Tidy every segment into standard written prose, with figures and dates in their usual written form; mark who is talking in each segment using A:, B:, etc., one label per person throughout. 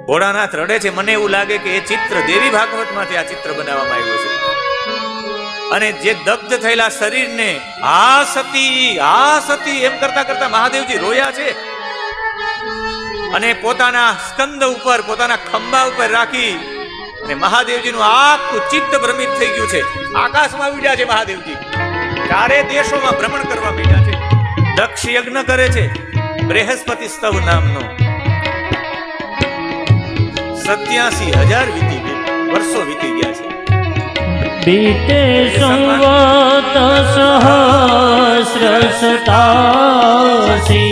A: ભોળાનાથ રડે છે. મને એવું લાગે કે એ ચિત્ર દેવી ભાગવતમાંથી આ ચિત્ર બનાવવામાં આવ્યું છે. અને જે દગ્ધ થયેલા શરીરને આ સતી એમ કરતા કરતા મહાદેવજી રોયા છે. અને પોતાના સ્કંદ ઉપર, પોતાના ખંભા ઉપર રાખી અને મહાદેવજીનું આખું ચિત્ત ભ્રમિત થઈ ગયું છે. આકાશમાં ઉડ્યા છે મહાદેવજી, ચારે દેશોમાં ભ્રમણ કરવા માંડ્યા છે. દક્ષ યજ્ઞ કરે છે બૃહસ્પતિ સ્તવ નામનો. 87,000 વીતી ગયા, વર્ષો વીતી ગયા છે.
B: बीते संवत सहस्र सतासी,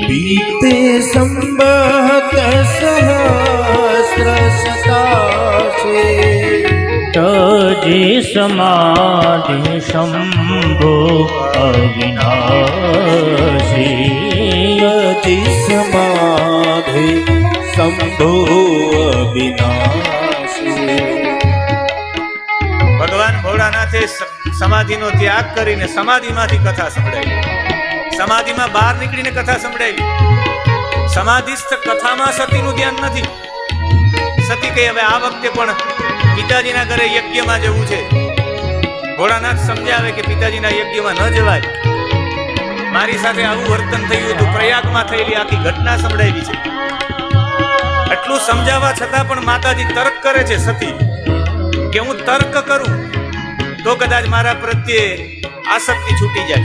C: बीते संवत सहस्र सतासी,
B: तजी समाधि शंभो अविनाशी,
C: तजी समाधि शंभो अविनाशी.
A: ભગવાન ભોળાનાથે સમાધિનો ત્યાગ કરીને સમાધિમાંથી કથા સંભળાવી. સમાધિમાં બહાર નીકળીને કથા સંભળાવી. સમાધિસ્થ કથામાં સતીનું ધ્યાન નથી. સતી કહે હવે આ વખતે પણ પિતાજીના ઘરે યજ્ઞમાં જવું છે. ભોળાનાથ સમજાવે કે પિતાજીના યજ્ઞમાં ન જવાય. મારી સાથે આવું વર્તન થયું હતું. પ્રયાગમાં થયેલી આખી ઘટના સંભળાવી છે. એટલું સમજાવવા છતાં પણ માતાજી તર્ક કરે છે સતી કે હું તર્ક કરું તો કદાચ મારા પ્રત્યે આસક્તિ છૂટી જાય.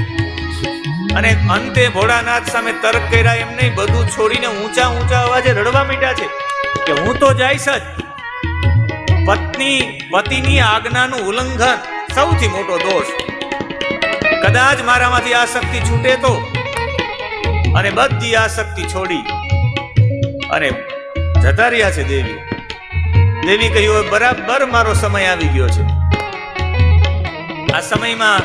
A: અને અંતે ભોળાનાથ સામે તર્ક કર્યા એમ નહીં, બધું છોડીને ઊંચા ઊંચા અવાજે રડવા માંડ્યા છે કે હું તો જઈશ જ. પતિની આજ્ઞાનું ઉલ્લંઘન સૌથી મોટો દોષ. કદાચ મારામાંથી આસક્તિ છૂટે તો. અને બધી આસક્તિ છોડી અને જતા રહ્યા છે દેવી. દેવી કહ્યું બરાબર મારો સમય આવી ગયો છે. આ સમયમાં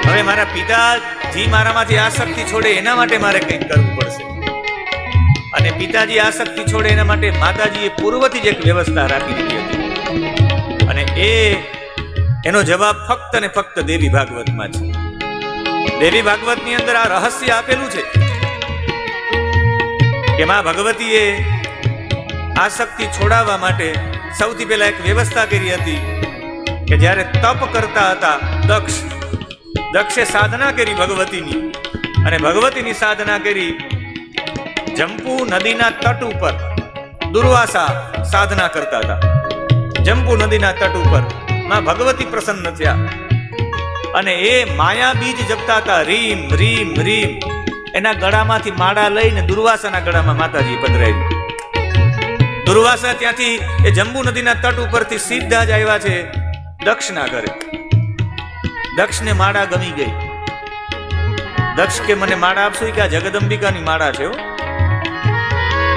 A: હવે મારા પિતાજી મારામાંથી આસક્તિ છોડે એના માટે મારે કંઈક કરવું પડશે. અને પિતાજી આસક્તિ છોડે એના માટે માતાજીએ પૂર્વથી જ એક વ્યવસ્થા રાખી દીધી હતી. અને એનો જવાબ ફક્ત ને ફક્ત દેવી ભાગવતમાં છે. દેવી ભાગવતની અંદર આ રહસ્ય આપેલું છે કે માં ભગવતીએ આસક્તિ છોડાવવા માટે સૌથી પહેલા એક વ્યવસ્થા કરી હતી કે જ્યારે તપ કરતા હતા દક્ષે સાધના કરી ભગવતીની. અને ભગવતીની સાધના કરી. જંપુ નદીના તટ ઉપર દુર્વાસા સાધના કરતા હતા. જંપુ નદીના તટ ઉપર માં ભગવતી પ્રસન્ન થયા અને એ માયા બીજ જપતા હતા. રીમ રીમ રીમ. એના ગળામાંથી માળા લઈને દુર્વાસાના ગળામાં માતાજી પધરાવી. દુર્વાસા ત્યાંથી એ જંબુ નદીના તટ ઉપરથી સીધા જ આવ્યા છે દક્ષના ઘરે. દક્ષને માળા ગમી ગઈ. દક્ષ કે મને માળા આપશો? કે આ જગદંબિકાની માળા છે.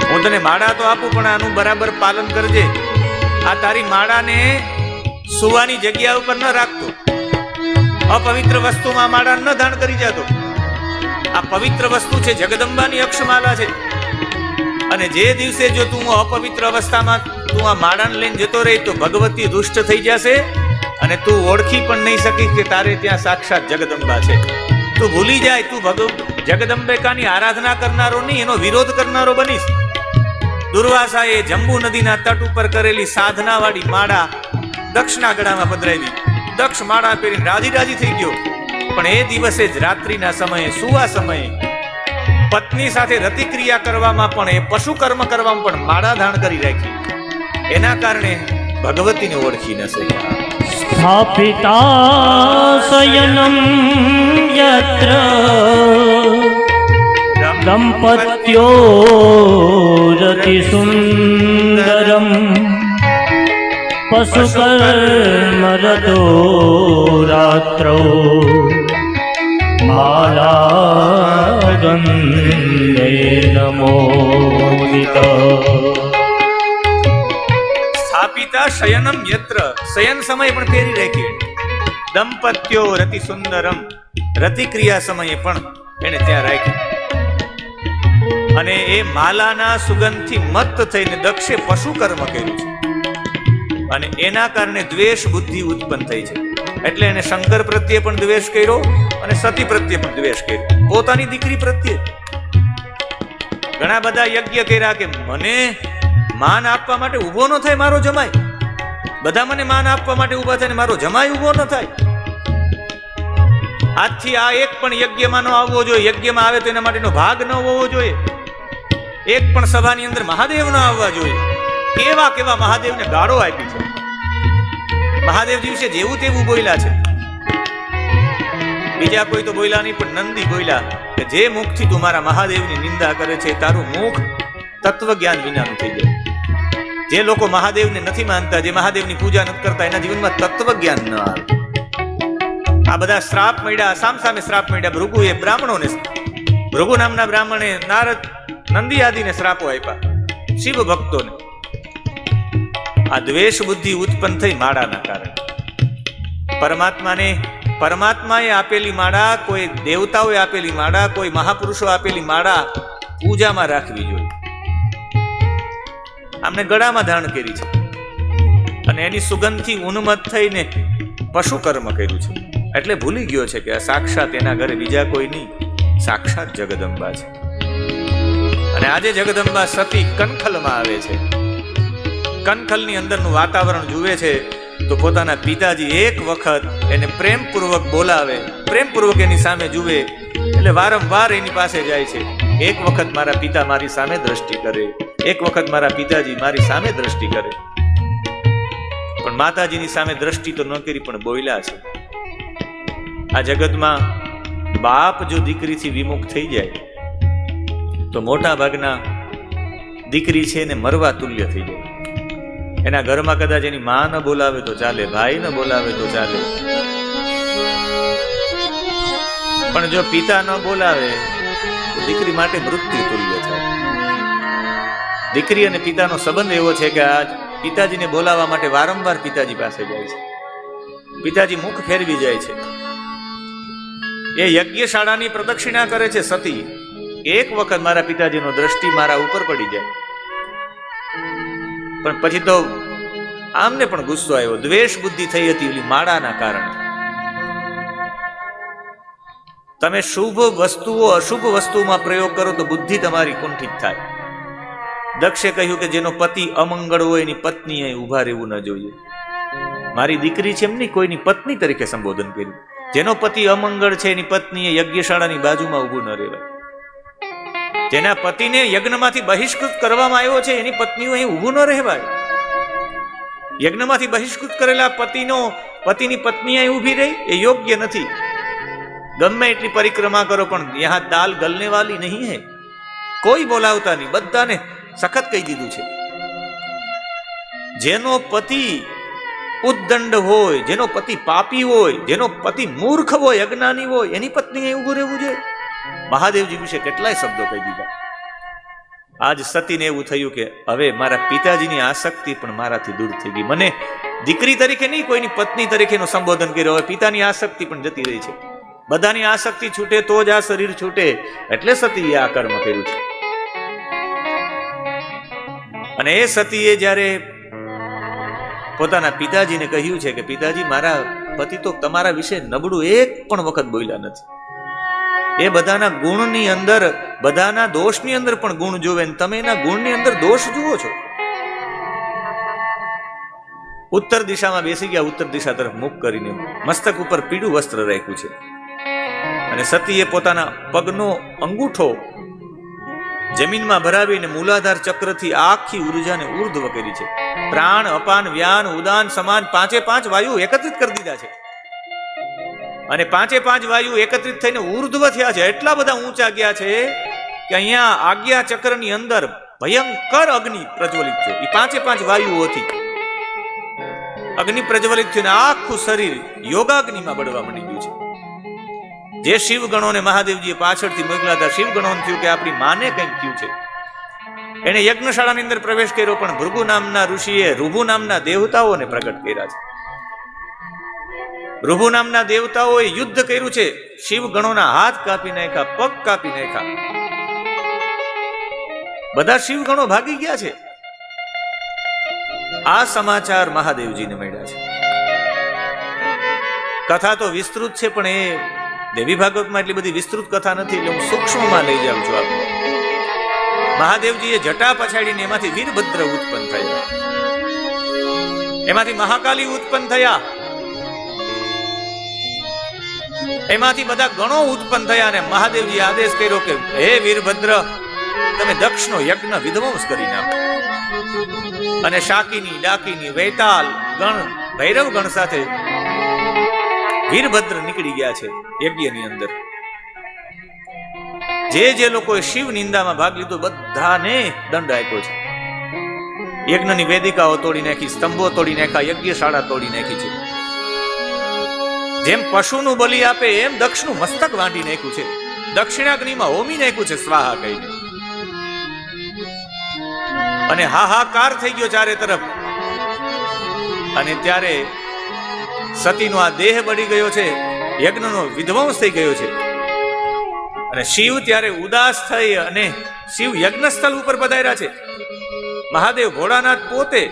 A: હું તને માળા તો આપું પણ આનું બરાબર પાલન કરજે. આ તારી માળાને સુવાની જગ્યા ઉપર ન રાખતો. અપવિત્ર વસ્તુમાં માળા ન ધારણ કરી જતો. આ પવિત્ર વસ્તુ છે, જગદંબાની અક્ષમાલા છે. અને જે દિવસે જો તું અપવિત્ર અવસ્થામાં તું આ માળાને લઈને જતો રહે તો ભગવતી દુષ્ટ થઈ જશે અને તું ઓળખી પણ નહીં શકીશ કે તારે ત્યાં સાક્ષાત જગદંબા છે. તું ભૂલી જાય, તું જગદંબિકાની આરાધના કરનારો નહીં, એનો વિરોધ કરનારો બનીશ. દુર્વાસાએ જંબુ નદીના તટ ઉપર કરેલી સાધના વાળી માળા દક્ષના ગળામાં પધરાવી. દક્ષ માળા પહેરીને રાજી રાજી થઈ ગયો. પણ એ દિવસે જ રાત્રિના સમયે, સુવા સમયે પત્ની સાથે રતિક્રિયા કરવામાં પણ, એ પશુ કર્મ કરવામાં પણ માળા ધારણ કરી રાખી. એના કારણે ભગવતીને ઓળખી ન શક્યા.
B: સ્થાપિતા શયનમ યત્ર દંપત્યો રતિ સુંદરમ પશુકર્મ રતો રાત્રો માલાગંધે નમોદિત.
A: સ્થાપિતા શયનમ યત્ર, શયન સમય પણ પહેરી રાખી. દંપત્યો રતિ સુંદરમ, રતિક્રિયા સમયે પણ એને ત્યાં રાખી. અને એ માલાના સુગંધથી મત્ત થઈને દક્ષે પશુ કર્મ કર્યું છે. અને એના કારણે દ્વેષ બુદ્ધિ ઉત્પન્ન થઈ છે. એટલે એને શંકર પ્રત્યે પણ દ્વેષ કર્યો અને સતી પ્રત્યે પણ દ્વેષ કર્યો. પોતાની દીકરી પ્રત્યે ઘણા બધા યજ્ઞ કર્યા કે મને માન આપવા માટે ઊભો ન થાય મારો જમાય, બધા મને માન આપવા માટે ઊભા થાય ને મારો જમાય ઊભો ન થાય. આજથી આ એક પણ યજ્ઞમાં ન આવવો જોઈએ, યજ્ઞમાં આવે તો એના માટેનો ભાગ ન હોવો જોઈએ. એક પણ સભાની અંદર મહાદેવ ન આવવા જોઈએ. કેવા કેવા મહાદેવને ગાળો આપી છે, મહાદેવજી વિશે જેવું તેવું બોલ્યા છે. બીજા કોઈ તો બોલ્યા નહીં, પણ નંદી બોલ્યા કે જે મુખથી તું મારા મહાદેવની નિંદા કરે છે તારું મુખ તત્વ જ્ઞાન વિનાનું થઈ જાય. જે લોકો મહાદેવને નથી માનતા, જે મહાદેવની પૂજા નથી કરતા, એના જીવનમાં તત્વ જ્ઞાન ન આવે. આ બધા શ્રાપ મળ્યા, સામસામે શ્રાપ મળ્યા. ભૃગુએ બ્રાહ્મણોને, ભૃગુ નામના બ્રાહ્મણે નારદ નંદી આદિને શ્રાપો આપ્યા, શિવ ભક્તોને. આ દ્વેષ બુદ્ધિ ઉત્પન્ન થઈ માળાના કારણે. પરમાત્માએ આપેલી માળા, કોઈ દેવતાઓએ આપેલી માળા, કોઈ મહાપુરુષો આપેલી માળા પૂજામાં રાખવી જોઈએ. આમને ગળામાં ધારણ કરી છે અને એની સુગંધથી ઉન્મત્ત થઈને પશુ કર્મ કર્યું છે. એટલે ભૂલી ગયો છે કે આ સાક્ષાત એના ઘરે બીજા કોઈ નહીં, સાક્ષાત જગદંબા છે. અને આજે જગદંબા સતી કનખલમાં આવે છે. કનખલની અંદરનું વાતાવરણ જુએ છે તો પોતાના પિતાજી એક વખત એને પ્રેમપૂર્વક બોલાવે, પ્રેમપૂર્વક એની સામે જુએ એટલે વારંવાર એની પાસે જાય છે. એક વખત મારા પિતા મારી સામે દ્રષ્ટિ કરે, એક વખત મારા પિતાજી મારી સામે દ્રષ્ટિ કરે. પણ માતાજીની સામે દ્રષ્ટિ તો ન કરી, પણ બોલ્યા છે. આ જગતમાં બાપ જો દીકરીથી વિમુખ થઈ જાય તો મોટા ભાગના દીકરી છે એને મરવા તુલ્ય થઈ જાય. એના ઘરમાં કદાચ એની માં ન બોલાવે તો ચાલે, ભાઈ ન બોલાવે તો ચાલે, પણ જો પિતા ન બોલાવે તો દીકરી માટે મૃત્યુ તુલ્ય થાય. દીકરી અને પિતાનો સંબંધ એવો છે કે આજ પિતાજીને બોલાવવા માટે વારંવાર પિતાજી પાસે જાય છે. પિતાજી મુખ ફેરવી જાય છે. એ યજ્ઞશાળાની પ્રદક્ષિણા કરે છે સતી. એક વખત મારા પિતાજીનો દ્રષ્ટિ મારા ઉપર પડી જાય, પણ પછી તો આમને પણ ગુસ્સો આવ્યો. દ્વેષ બુદ્ધિ થઈ હતી ઓલી માળાના કારણે. તમે શુભ વસ્તુઓ અશુભ વસ્તુમાં પ્રયોગ કરો તો બુદ્ધિ તમારી કુંઠિત થાય. દક્ષે કહ્યું કે જેનો પતિ અમંગળ હોય એની પત્નીએ ઉભા રહેવું ન જોઈએ. મારી દીકરી છે એમની કોઈની પત્ની તરીકે સંબોધન કર્યું. જેનો પતિ અમંગળ છે એની પત્નીએ યજ્ઞશાળાની બાજુમાં ઊભું ન રહેવાય. જેના પતિને યજ્ઞમાંથી બહિષ્કૃત કરવામાં આવ્યો છે એની પત્નીઓ અહીં ઊભું ન રહેવાય. યજ્ઞમાંથી બહિષ્કૃત કરેલા પતિની પત્ની અહીં ઊભી રહી એ યોગ્ય નથી. ગમે એટલી પરિક્રમા કરો પણ યહાં દાલ ગલને વાલી નહીં હે. કોઈ બોલાવતા નહીં, બધાને સખત કહી દીધું છે. જેનો પતિ ઉદ્દંડ હોય, જેનો પતિ પાપી હોય, જેનો પતિ મૂર્ખ હોય, અજ્ઞાની હોય, એની પત્ની અહીં ઊભું રહેવું જોઈએ. મહાદેવજી વિશે કેટલાય શબ્દો કહી દીધા. આજ સતીને એવું થયું કે હવે મારા પિતાજીની આસક્તિ પણ મારાથી દૂર થઈ ગઈ. મને દીકરી તરીકે નહીં, કોઈની પત્ની તરીકેનું સંબોધન કર્યું. હવે પિતાની આસક્તિ પણ જતી રહી છે. બધાની આસક્તિ છૂટે તો જ આ શરીર છૂટે. એટલે સતીએ આ કર્મ કર્યું છે. અને એ સતીએ જ્યારે પોતાના પિતાજીને કહ્યું છે કે પિતાજી મારા પતિ તો તમારા વિશે નબળું એક પણ વખત બોલ્યા નથી. એ બધાના ગુણની અંદર, બધાના દોષની અંદર પણ ગુણ જોવે ને તમે એના ગુણની અંદર દોષ જુઓ છો. ઉત્તર દિશામાં બેસી ગયા, ઉત્તર દિશા તરફ મુખ કરીને મસ્તક ઉપર પીળું વસ્ત્ર રાખ્યું છે. અને સતીએ પોતાના પગનો અંગૂઠો જમીનમાં ભરાવીને મૂલાધાર ચક્રથી આખી ઉર્જાને ઉર્ધ્વ કરી છે. પ્રાણ, અપાન, વ્યાન, ઉદાન, સમાન 5 વાયુ એકત્રિત કરી દીધા છે. અને 5 વાયુ એકત્રિત થઈને ઉર્ધ્વ થયા છે. એટલા બધા ઊંચા ગયા છે કે અહીંયા આજ્ઞા ચક્રની અંદર ભયંકર અગ્નિ પ્રજ્વલિત થયો. એ 5 વાયુઓથી અગ્નિ પ્રજ્વલિત થઈને આખું શરીર યોગાગ્નિમાં બળવા માંડી ગયું છે. જે શિવગણોને મહાદેવજીએ પાછળથી મોકલ્યા હતા, શિવગણોને થયું કે આપણી માને કંઈક થયું છે. એને યજ્ઞશાળાની અંદર પ્રવેશ કર્યો, પણ ભૃગુ નામના ઋષિએ ઋભુ નામના દેવતાઓને પ્રગટ કર્યા છે. ઋભુ નામના દેવતાઓએ યુદ્ધ કર્યું છે. શિવગણોના હાથ કાપી નાખ્યા, પગ કાપી નાખ્યા. બધા શિવગણો ભાગી ગયા છે. આ સમાચાર મહાદેવજીને મળ્યા છે. કથા તો વિસ્તૃત છે, પણ એ દેવી ભાગવતમાં એટલી બધી વિસ્તૃત કથા નથી, એટલે હું સૂક્ષ્મમાં લઈ જાઉં છું. આપણે મહાદેવજીએ જટા પછાડીને એમાંથી વીરભદ્ર ઉત્પન્ન થયા, એમાંથી મહાકાલી ઉત્પન્ન થયા, એમાંથી બધા ગણો ઉત્પન્ન થયા અને મહાદેવજી આદેશ કર્યો કે હે વીરભદ્ર, તમે દક્ષનો યજ્ઞ વિધ્વંસ કરી નાખો. અને શાકીની, ડાકીની, વૈતાલ ગણ, ભૈરવ ગણ સાથે વીરભદ્ર નીકળી ગયા છે યજ્ઞની અંદર. જે લોકોએ શિવ નિંદામાં ભાગ લીધો બધાને દંડ આપ્યો છે. યજ્ઞની વેદિકાઓ તોડી નાખી, સ્તંભો તોડી નાખ્યા, યજ્ઞશાળા તોડી નાખી છે. જેમ પશુનું બલિ આપે એમ દક્ષનું મસ્તક વાંટી નાખ્યું છે, દક્ષિણાગ્નિમાં હોમી નાખ્યું છે સ્વાહા કહીને. અને હાહાકાર થઈ ગયો ચારે તરફ. અને ત્યારે સતીનો આ દેહ બળી ગયો છે, યજ્ઞનો વિધ્વંસ થઈ ગયો છે. અને શિવ ત્યારે ઉદાસ થઈ અને શિવ યજ્ઞસ્થળ ઉપર પધાર્યા છે. મહાદેવ ભોળાનાથ પોતે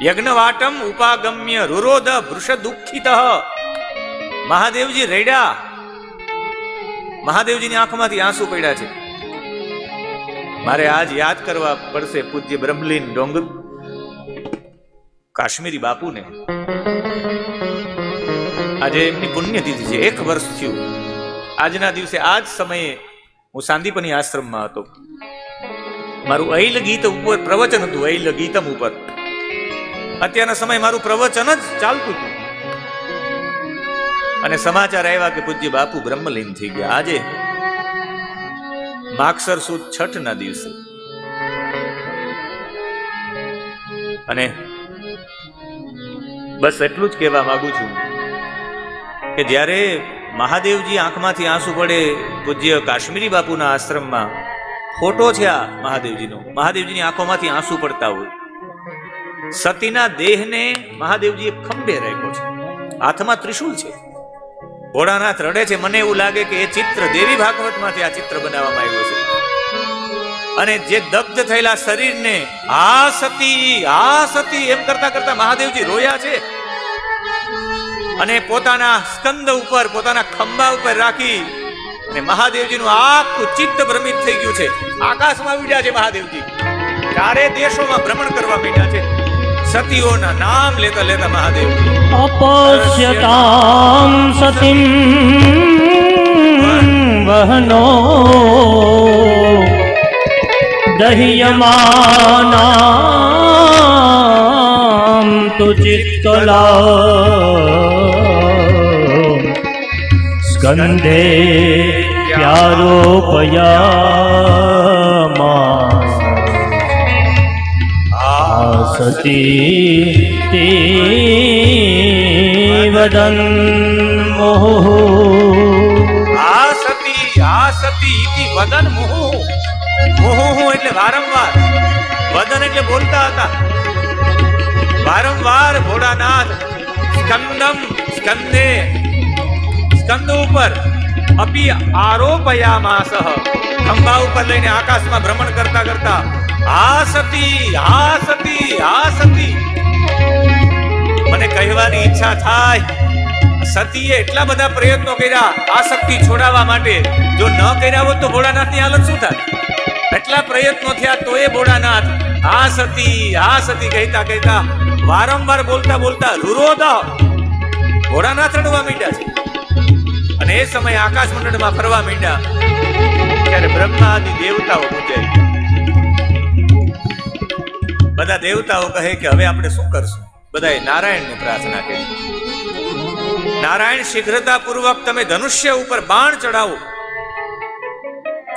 A: યજ્ઞવાટમ ઉપાગમ્ય રુરોધ વૃષ દુઃખિત. મહાદેવજી રેડ્યા, મહાદેવજીની આંખમાંથી આંસુ પડ્યા છે. મારે આજ યાદ કરવા પડશે પૂજ્ય બ્રહ્મલીન ડોંગર કાશ્મીરી બાપુને. આજે એમની પુણ્યતિથિ છે, 1 વર્ષ થયું. આજના દિવસે આજ સમયે હું સાંદીપની આશ્રમમાં હતો. મારું અહિલ ગીત ઉપર પ્રવચન હતું, અહિલ ગીતમ ઉપર. અત્યારના સમય મારું પ્રવચન જ ચાલતું હતું અને સમાચાર આવ્યા કે પૂજ્ય બાપુ બ્રહ્મલીન થઈ ગયા. આજે માગસર સુદ છઠ ના દિવસે. અને બસ એટલું જ કહેવા માંગુ છું કે જ્યારે મહાદેવજી આંખમાંથી આંસુ પડે, પૂજ્ય કાશ્મીરી બાપુના આશ્રમમાં ફોટો છે આ મહાદેવજીનો, મહાદેવજીની આંખોમાંથી આંસુ પડતા હોય. સતીના દેહને મહાદેવજીએ ખંભે રાખ્યો છે, હાથમાં ત્રિશૂલ છે. ભોળાનાથ રડે છે. મને એવું લાગે કે એ ચિત્ર દેવી ભાગવતમાંથી આ ચિત્ર બનાવવામાં આવ્યો છે. અને જે દગ્ધ થયેલા શરીરને આ સતી એમ કરતા કરતા મહાદેવજી રોયા છે. અને પોતાના સ્કંદ ઉપર, પોતાના ખંભા ઉપર રાખી અને મહાદેવજીનું આખું ચિત્ત ભ્રમિત થઈ ગયું છે. આકાશમાં ઉડ્યા છે મહાદેવજી, ચારે દેશોમાં ભ્રમણ કરવા માંડ્યા છે. સતીઓના નામ લેતા લેતા મહાદેવ
B: અપશ્યતામ સતીમ વહનો દહ્યમાનામ તુ ચિત્કલા સ્કંધે પ્યારોપયામા સતી તે વદન મોહ.
A: આ સતી ઇતિ વદન મોહ. મોહ એટલે વારંવાર, વદન એટલે બોલતા હતા. વારંવાર ભોળાનાથ સ્કંદે સ્કંદ ઉપર અપી આરોપયામાસઃ, ખંભા ઉપર લઈને આકાશમાં ભ્રમણ કરતા કરતા આ સતી. મને કહેવાની ઈચ્છા થાય, સતીએ એટલા બધા પ્રયત્નો કર્યા આ શક્તિ છોડાવવા માટે. જો ન કર્યા હોત તો ભોળાનાથની હાલત શું થાય? એટલા પ્રયત્નો થયા તો એ ભોળાનાથ આ સતી કહેતા કહેતા વારંવાર બોલતા રુરોધ ભોળાનાથ રડવા માંડ્યા છે. અને એ સમયે આકાશ મંડળમાં ફરવા માંડ્યા ત્યારે બ્રહ્મા આદિ દેવતાઓ પૂજાય. બધા દેવતાઓ કહે કે હવે આપણે શું કરશું? બધાએ નારાયણને પ્રાર્થના કરી. નારાયણ, શીઘ્રતા પૂર્વક તમે ધનુષ્ય ઉપર બાણ ચડાવો.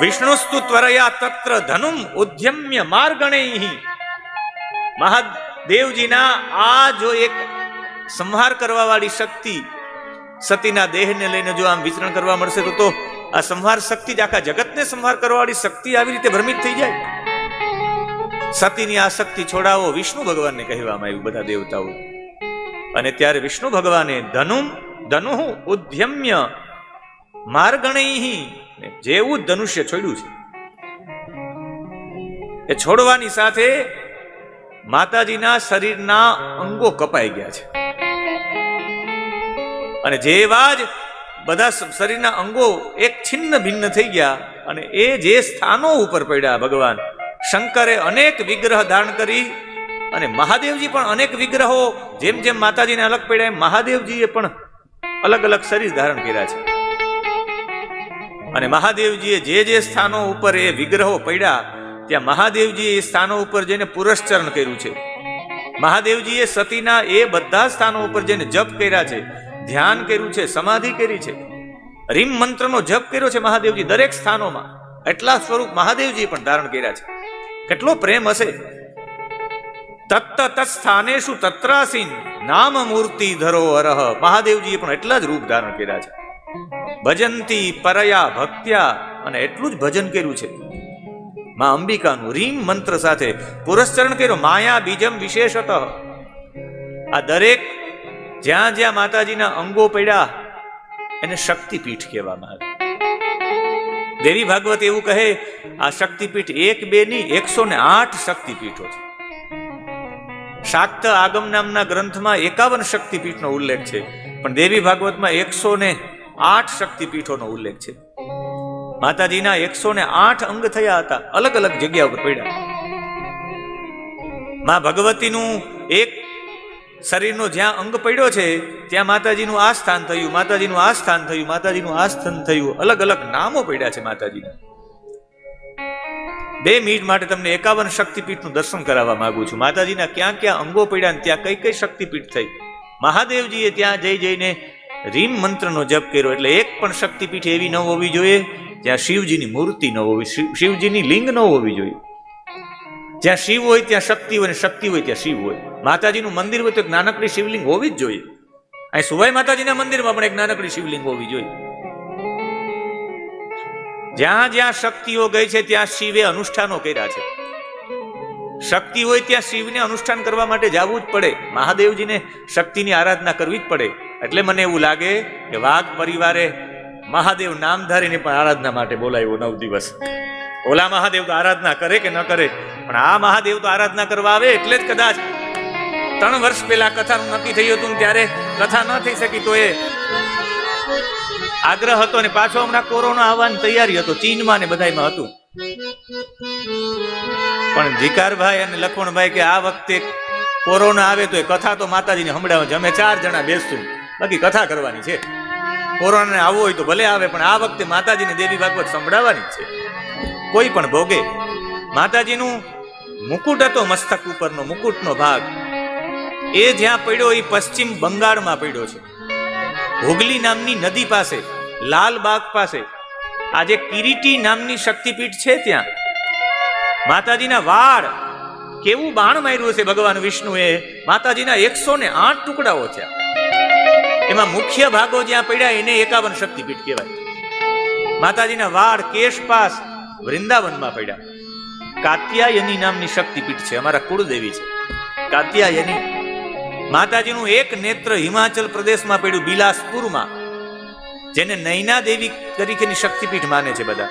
A: વિષ્ણુસ્તુ ત્વરયા તત્ર ધનુમ ઉદ્યમ્ય માર્ગણૈઃ. મહાદેવજીના આ જો એક સંહાર કરવા વાળી શક્તિ સતીના દેહને લઈને જો આમ વિચરણ કરવા મળશે તો આ સંહાર શક્તિ જ આખા જગતને સંહાર કરવા વાળી શક્તિ આવી રીતે ભ્રમિત થઈ જાય. સતીની આ શક્તિ છોડાવો, વિષ્ણુ ભગવાનને કહેવામાં આવ્યું બધા દેવતાઓ. અને ત્યારે વિષ્ણુ ભગવાને ધનુ ઉદ્યમ્ય માર્ગણૈઃ, જેવું ધનુષ્ય છોડ્યું છે એ છોડવાની સાથે માતાજીના શરીરના અંગો કપાઈ ગયા છે. અને જેવા જ બધા શરીરના અંગો એક છિન્ન ભિન્ન થઈ ગયા અને એ જે સ્થાનો ઉપર પડ્યા ભગવાન શંકરે અનેક વિગ્રહ ધારણ કરી અને મહાદેવજી પણ અનેક વિગ્રહો જેમ જેમ માતાજીને અલગ પડ્યા એમ મહાદેવજીએ પણ અલગ અલગ શરીર ધારણ કર્યા છે. અને મહાદેવજીએ જે સ્થાનો ઉપર એ વિગ્રહો પડ્યા ત્યાં મહાદેવજીએ એ સ્થાનો ઉપર જઈને પુરસ્ચરણ કર્યું છે. મહાદેવજીએ સતીના એ બધા સ્થાનો ઉપર જઈને જપ કર્યા છે, ધ્યાન કર્યું છે, સમાધિ કરી છે, રીમ મંત્રનો જપ કર્યો છે મહાદેવજી દરેક સ્થાનોમાં. એટલા સ્વરૂપ મહાદેવજી પણ ધારણ કર્યા છે. કેટલો પ્રેમ હશે. તત્ત તત્સ્થાનેષુ તત્રાસીન નામ મૂર્તિ ધરો અરહ. મહાદેવજીએ પણ એટલા જ રૂપ ધારણ કર્યા છે. ભજંતી પરયા ભક્ત્યા, અને એટલું જ ભજન કર્યું છે માં અંબિકાનું રીમ મંત્ર સાથે પુરસ્ચરણ કર્યો. માયા બીજમ વિશેષતઃ. આ દરેક જ્યાં જ્યાં માતાજીના અંગો પડ્યા એને શક્તિપીઠ કહેવામાં આવે. દેવી ભાગવત એવું કહે આ શક્તિપીઠ 1 2 ની 108 શક્તિપીઠો છે. શાક્ત આગમ નામના ગ્રંથમાં 51 શક્તિપીઠનો ઉલ્લેખ છે, પણ દેવી ભાગવતમાં 108 શક્તિપીઠોનો ઉલ્લેખ છે. માતાજીના 108 અંગ થયા હતા, અલગ અલગ જગ્યા ઉપર પડ્યા. માં ભગવતીનું એક શરીરનો જ્યાં અંગ પડ્યો છે ત્યાં માતાજીનું આ સ્થાન થયું, માતાજીનું આ સ્થાન થયું, માતાજીનું આ સ્થાન થયું. અલગ અલગ નામો પડ્યા છે માતાજીના. 2 મિનિટ માટે તમને 51 શક્તિપીઠનું દર્શન કરાવવા માંગુ છું. માતાજીના ક્યાં ક્યાં અંગો પડ્યા, ત્યાં કઈ કઈ શક્તિપીઠ થઈ. મહાદેવજીએ ત્યાં જઈને રીમ મંત્રનો જપ કર્યો. એટલે એક પણ શક્તિપીઠ એવી ન હોવી જોઈએ જ્યાં શિવજીની મૂર્તિ ન હોવી, શિવજીની લિંગ ન હોવી જોઈએ. જ્યાં શિવ હોય ત્યાં શક્તિ હોય, શક્તિ હોય ત્યાં શિવ હોય. માતાજીનું મંદિર હોય તો એક નાનકડી શિવલિંગ હોવી જ જોઈએ. અહીં સુવાઈ માતાજીના મંદિરમાં પણ એક નાનકડી શિવલિંગ હોવી જોઈએ. જ્યાં જ્યાં શક્તિઓ ગઈ છે ત્યાં શિવે અનુષ્ઠાનો કર્યા છે. શક્તિ હોય ત્યાં શિવને અનુષ્ઠાન કરવા માટે જવું જ પડે. મહાદેવજીને શક્તિની આરાધના કરવી જ પડે. એટલે મને એવું લાગે કે વાઘ પરિવારે મહાદેવ નામધારીને પણ આરાધના માટે બોલાવ્યો 9 દિવસ. ઓલા મહાદેવ તો આરાધના કરે કે ન કરે, પણ આ મહાદેવ તો આરાધના કરવા આવે. એટલે જ કદાચ 3 વર્ષ પહેલા કથાનું નક્કી થયું હતું ત્યારે કથા ન થઈ શકી તો એ આગ્રહ હતો ને પાછો હમણાં કોરોના આવવાની તૈયારી હતો, ચીનમાં ને બધાયમાં હતું. પણ જીકારભાઈ અને લખમણભાઈ કે આ વખતે કોરોના આવે તો એ કથા તો માતાજીને સંભળાવે છે. અમે 4 જણા બેસશું, બાકી કથા કરવાની છે. કોરોનાને આવવો હોય તો ભલે આવે, પણ આ વખતે માતાજીને દેવી ભાગવત સંભળાવવાની છે. કોઈ પણ ભોગે. માતાજીનું મુકુટ હતો મસ્તક ઉપરનો, મુકુટનો ભાગ એ જ્યાં પડ્યો એ પશ્ચિમ બંગાળમાં પડ્યો છે. હુગલી નામની નદી પાસે, લાલબાગ પાસે આજે કિરીટી નામની શક્તિપીઠ છે. ત્યાં માતાજીના વાળ કેવું બાણ માર્યું છે ભગવાન વિષ્ણુએ. માતાજીના 108 ટુકડાઓ છે. એમાં મુખ્ય ભાગો જ્યાં પડ્યા એને 51 શક્તિપીઠ કહેવાય. માતાજીના વાળ કેશપાસ વૃંદાવનમાં પડ્યા. કાત્યાયની નામની શક્તિપીઠ છે, અમારા કુળદેવી છે કાત્યાયની. માતાજીનું એક નેત્ર હિમાચલ પ્રદેશમાં પડ્યું, બિલાસપુરમાં, જેને નૈના દેવી તરીકેની શક્તિપીઠ માને છે બધા.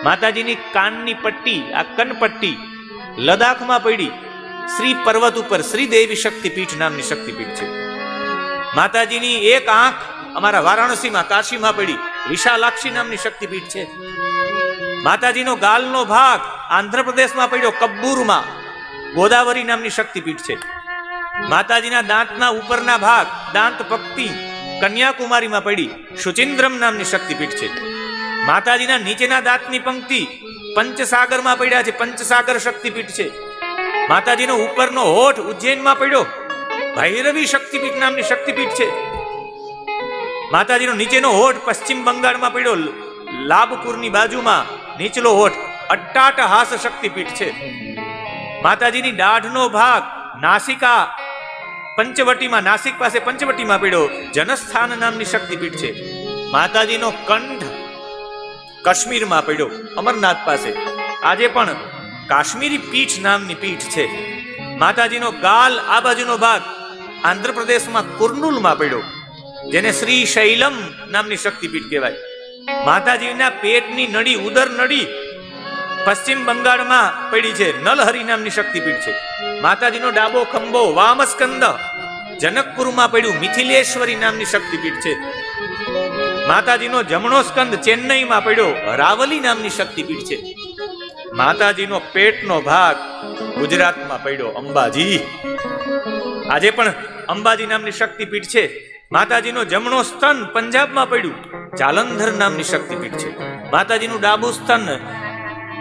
A: માતાજીની કાનની પટ્ટી, આ કનપટ્ટી લદાખમાં પડી. શ્રી પર્વત ઉપર શ્રીદેવી શક્તિપીઠ નામની શક્તિપીઠ છે. માતાજીની એક આંખ અમારા વારાણસીમાં, કાશીમાં પડી, વિશાલાક્ષી નામની શક્તિપીઠ છે. માતાજીનો ગાલનો ભાગ આંધ્રપ્રદેશમાં પડ્યો, કબ્બૂરમાં, ગોદાવરી નામની શક્તિપીઠ છે. માતાજીના દાંતના ઉપરના ભાગ, દાંત પક્તિ, કન્યાકુમારીમાં પડી, શુચિન્દ્રમ નામની શક્તિપીઠ છે. માતાજીના નીચેના દાંતની પંક્તિ પંચસાગરમાં પડ્યા છે, પંચસાગર શક્તિપીઠ છે. માતાજીનો ઉપરનો હોઠ ઉજ્જૈનમાં પડ્યો, ભૈરવી શક્તિપીઠ નામની શક્તિપીઠ છે. માતાજીનો નીચેનો હોઠ પશ્ચિમ બંગાળમાં પડ્યો, લાભપુરની બાજુમાં નીચલો હોઠ અટ્ટાટહાસ શક્તિપીઠ છે. માતાજીની દાઢનો ભાગ નાસિકા પંચવટીમાં, નાસિક પાસે પંચવટીમાં પડ્યો, જનસ્થાન નામની શક્તિપીઠ છે. માતાજીનો કંઠ કાશ્મીરમાં પડ્યો, અમરનાથ પાસે. આજે પણ કાશ્મીરી પીઠ નામની પીઠ છે. માતાજીનો ગાલ આ બાજુનો ભાગ આંધ્રપ્રદેશમાં કુર્નુલમાં પડ્યો, જેને શ્રી શૈલમ નામની શક્તિપીઠ કહેવાય. માતાજીના પેટની નળી, ઉદર નળી પશ્ચિમ બંગાળમાં પડી છે, નલહરી નામની શક્તિપીઠ છે. માતાજીનો ડાબો ખંભો વામસ્કંદ જનકપુરમાં પડ્યું, મિથિલેશ્વરી નામની શક્તિપીઠ છે. માતાજીનો જમણો સ્કંદ ચેન્નઈમાં પડ્યો, રાવલી નામની શક્તિપીઠ છે. માતાજીનો પેટનો ભાગ ગુજરાતમાં પડ્યો, અંબાજી. આજે પણ અંબાજી નામની શક્તિપીઠ છે. માતાજીનો જમણો સ્તન પંજાબમાં પડ્યું, જાલંધર નામની શક્તિપીઠ છે. માતાજીનું ડાબુ સ્તન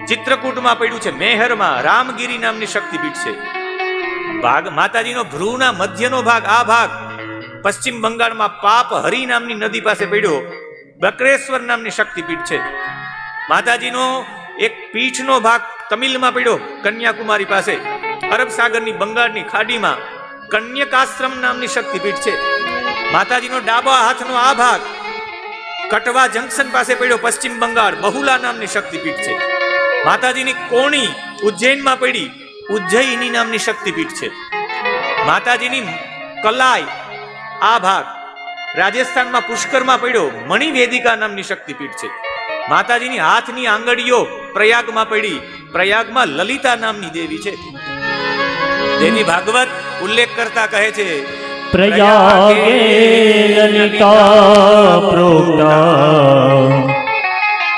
A: ચિત્રકૂટમાં પડ્યું છે, મેહરમાં રામગીરી નામની શક્તિપીઠ છે. માતાજીનો ભ્રૂના મધ્યનો ભાગ, આ ભાગ પશ્ચિમ બંગાળમાં પાપ હરી નામની નદી પાસે પડ્યો, બકરેશ્વર નામની શક્તિપીઠ છે. માતાજીનો એક પીઠનો ભાગ તમિલમાં પડ્યો, કન્યાકુમારી પાસે અરબ સાગરની બંગાળની ખાડીમાં કન્યકાશ્રમ નામની શક્તિપીઠ છે. માતાજીનો ડાબા હાથનો આ ભાગ કટવા જંકશન પાસે પડ્યો, પશ્ચિમ બંગાળ, બહુલા નામની શક્તિપીઠ છે. માતાજીની કોણી ઉજ્જૈનમાં પડી, ઉજ્જૈની નામની શક્તિપીઠ છે. માતાજીની કલાઈ આ ભાગ રાજસ્થાનમાં પુષ્કરમાં પડ્યો, મણિવેદિકા નામની શક્તિપીઠ છે. માતાજીની હાથની આંગળીઓ પ્રયાગમાં પડી, પ્રયાગમાં લલિતા નામની દેવી છે. તેની ભાગવત ઉલ્લેખ કરતા કહે છે,
B: પ્રયાગે લલિતા પ્રોક્તા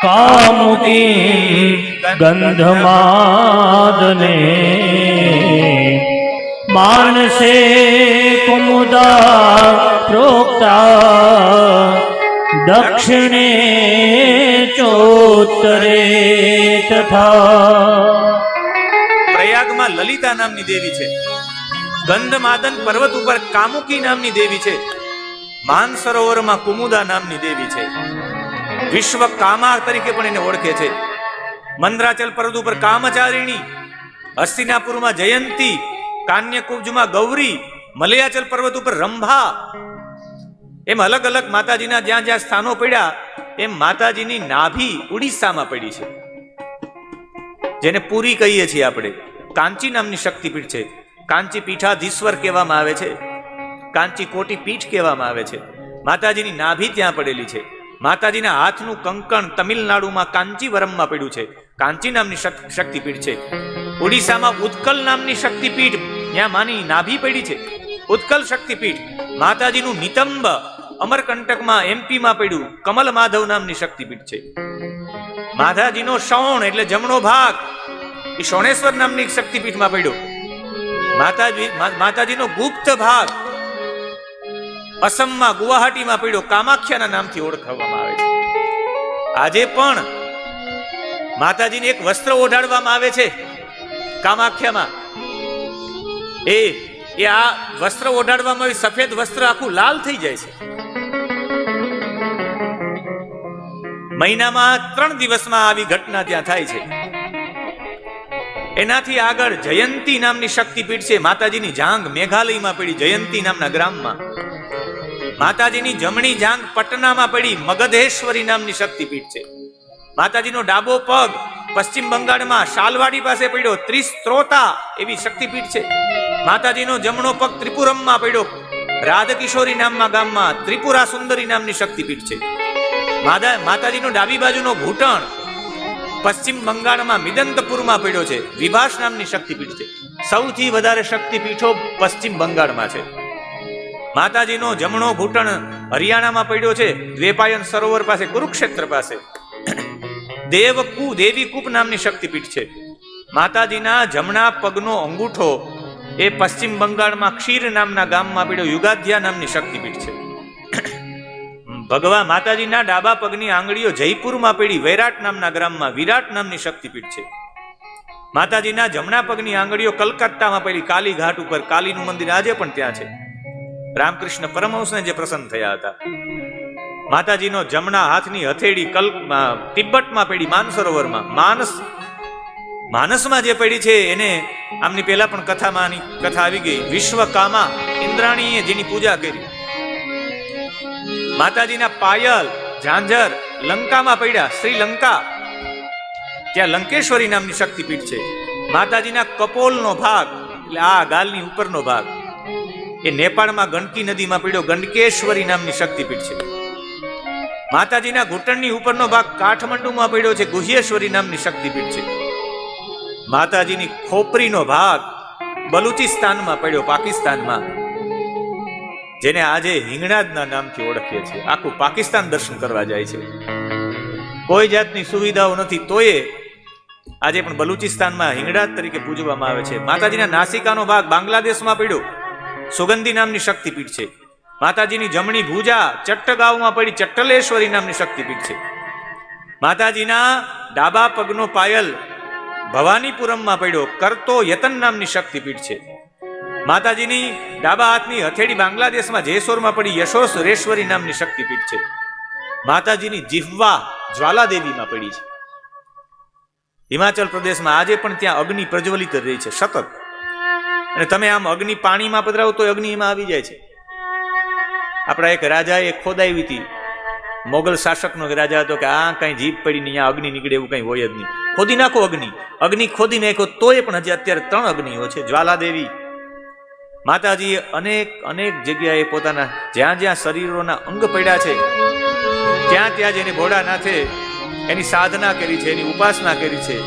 B: કામુકી ગંધમાદને માનસે કુમુદા પ્રોક્તા દક્ષિણે ચોત્તરે તથા.
A: પ્રયાગમાં લલિતા નામની દેવી છે. ગંધમાદન પર્વત ઉપર કામુકી નામની દેવી છે. માનસરોવરમાં કુમુદા નામની દેવી છે. વિશ્વ કામા તરીકે પણ એને ઓળખે છે. મંદરાચલ પર્વત ઉપર કામચારિણી, હસ્તિનાપુરમાં જયંતી, કાન્યકુબ્જમાં ગૌરી, મલયાચલ પર્વત ઉપર રંભા. એમ અલગ અલગ માતાજીના જ્યાં જ્યાં સ્થાનો પડ્યા, એમ માતાજીની નાભી ઉડીસામાં પડી છે, જેને પુરી કહીએ છીએ આપણે. કાંચી નામની શક્તિપીઠ છે. કાંચી પીઠાધીશ્વર કહેવામાં આવે છે, કાંચી કોટી પીઠ કહેવામાં આવે છે. માતાજીની નાભી ત્યાં પડેલી છે. માતાજીના હાથનું કંકણ તમિલનાડુમાં કાંચીવરમમાં પડ્યું છે, કાંચી નામની શક્તિપીઠ છે. ઓડિશામાં ઉત્કલ નામની શક્તિપીઠ, ત્યાં માની નાભી પડી છે, ઉત્કલ શક્તિપીઠ. માતાજીનું નિતંબ અમરકંટકમાં એમપીમાં પડ્યું, કમલ માધવ નામની શક્તિપીઠ છે. માતાજીનો શૌણ એટલે જમણો ભાગ એ શોણેશ્વર નામની શક્તિપીઠમાં પડ્યો. માતાજીનો ગુપ્ત ભાગ અસમમાં ગુવાહાટીમાં પડ્યો, કામાખ્યાના નામથી ઓળખવામાં આવે છે. આજે પણ માતાજીને એક વસ્ત્ર ઓઢાડવામાં આવે છે કામાખ્યામાં. એ આ વસ્ત્ર ઓઢાડવામાં આવે, સફેદ વસ્ત્ર આખું લાલ થઈ જાય છે. મહિનામાં 3 દિવસમાં આવી ઘટના ત્યાં થાય છે. એનાથી આગળ જયંતી નામની શક્તિપીઠ છે. માતાજીની જાંગ મેઘાલયમાં પડી, જયંતી નામના ગ્રામમાં. માતાજીની જમણી જાંગ પટનામાં પડી, મગધેશ્વરી નામની શક્તિપીઠ છે. માતાજીનો ડાબો પગ પશ્ચિમ બંગાળમાં શાલવાડી પાસે પડ્યો, ત્રિસ્ત્રોતા એવી શક્તિપીઠ છે. માતાજીનો જમણો પગ ત્રિપુરમમાં પડ્યો, રાધકિશોરી નામના ગામમાં ત્રિપુરા સુંદરી નામની શક્તિપીઠ છે. માતાજીનો ડાબી બાજુનો ઘૂંટણ પશ્ચિમ બંગાળમાં મિદંતપુરમાં પડ્યો છે, વિભાસ નામની શક્તિપીઠ છે. સૌથી વધારે શક્તિપીઠો પશ્ચિમ બંગાળમાં છે. માતાજીનો જમણો ઘૂંટણ હરિયાણામાં પડ્યો છે, દ્વેપાયન સરોવર પાસે, કુરુક્ષેત્ર પાસે. દેવી કૂપ નામની શક્તિપીઠ છે. માતાજીના જમણા પગનો અંગૂઠો એ પશ્ચિમ બંગાળમાં ક્ષીર નામના ગામમાં પડ્યો, યુગાધ્યા નામની શક્તિપીઠ છે. ભગવાન માતાજીના ડાબા પગની આંગળીઓ જયપુરમાં પડી, વૈરાટ નામના ગ્રામમાં વિરાટ નામની શક્તિપીઠ છે. માતાજીના જમણા પગની આંગળીઓ કલકત્તામાં પડી, કાલી ઘાટ ઉપર. કાલીનું મંદિર આજે પણ ત્યાં છે. રામકૃષ્ણ પરમહંસને જે પ્રસન્ન થયા હતા. માતાજીનો જમણા હાથની હથેળી તિબ્બતમાં પડી, માનસરોવરમાં. માનસમાં જે પડી છે એને આમની પહેલા પણ કથા આવી ગઈ. વિશ્વકામા ઇન્દ્રાણીએ જેની પૂજા કરી. માતાજીના પાયલ ઝાંઝર લંકામાં પડ્યા, શ્રીલંકા. ત્યાં લંકેશ્વરી નામની શક્તિપીઠ છે. માતાજીના કપોલનો ભાગ એટલે આ ગાલની ઉપરનો ભાગ એ નેપાળમાં ગંડકી નદીમાં પડ્યો, ગંડકેશ્વરી નામની શક્તિપીઠ છે. માતાજીના ઘૂંટણની ઉપરનો ભાગ કાઠમંડુમાં પડ્યો છે, ગુહ્યેશ્વરી નામની શક્તિપીઠ છે. માતાજીની ખોપરીનો ભાગ બલુચિસ્તાનમાં પડ્યો, પાકિસ્તાનમાં. જેને આજે હિંગળાજના નામથી ઓળખીએ છીએ. આખું પાકિસ્તાન દર્શન કરવા જાય છે. કોઈ જાતની સુવિધાઓ નથી, તોય આજે પણ બલુચિસ્તાનમાં હિંગળાજ તરીકે પૂજવામાં આવે છે. માતાજીના નાસિકાનો ભાગ બાંગ્લાદેશમાં પડ્યો, સુગંધી નામની શક્તિપીઠ છે. માતાજીની જમણી ભુજા ચટ્ટગાંવમાં પડી, ચટ્ટલેશ્વરી નામની શક્તિપીઠ છે. માતાજીના ડાબા પગનો પાયલ ભવાનીપુરમમાં પડ્યો, કરતો યતન નામની શક્તિપીઠ છે. માતાજીની ડાબા હાથની હથેળી બાંગ્લાદેશમાં જેસોરમાં પડી, યશોસરેશ્વરી નામની શક્તિપીઠ છે. માતાજીની જીહ્વા જ્વાલાદેવીમાં પડી છે. હિમાચલ પ્રદેશમાં આજે પણ ત્યાં અગ્નિ પ્રજ્વલિત રહી છે સતત, અને તમે આમ અગ્નિ પાણીમાં પધરાવો તો અગ્નિ એમાં આવી જાય છે. આપણા એક રાજાએ ખોદાવી હતી, મોગલ શાસકનો એક રાજા હતો કે આ કઈ જીભ પડી ને અહીંયા અગ્નિ નીકળે એવું કઈ હોય જ નહીં. ખોદી નાખો અગ્નિ, અગ્નિ ખોદી નાખો તોય પણ હજી અત્યારે 3 અગ્નિઓ છે. જ્વાલાદેવી માતાજીએ અનેક અનેક જગ્યાએ પોતાના જ્યાં જ્યાં શરીરોના અંગ પડ્યા છે ત્યાં ત્યાં જઈને ભોળાનાથે એની સાધના કરી છે, એની ઉપાસના કરી છે.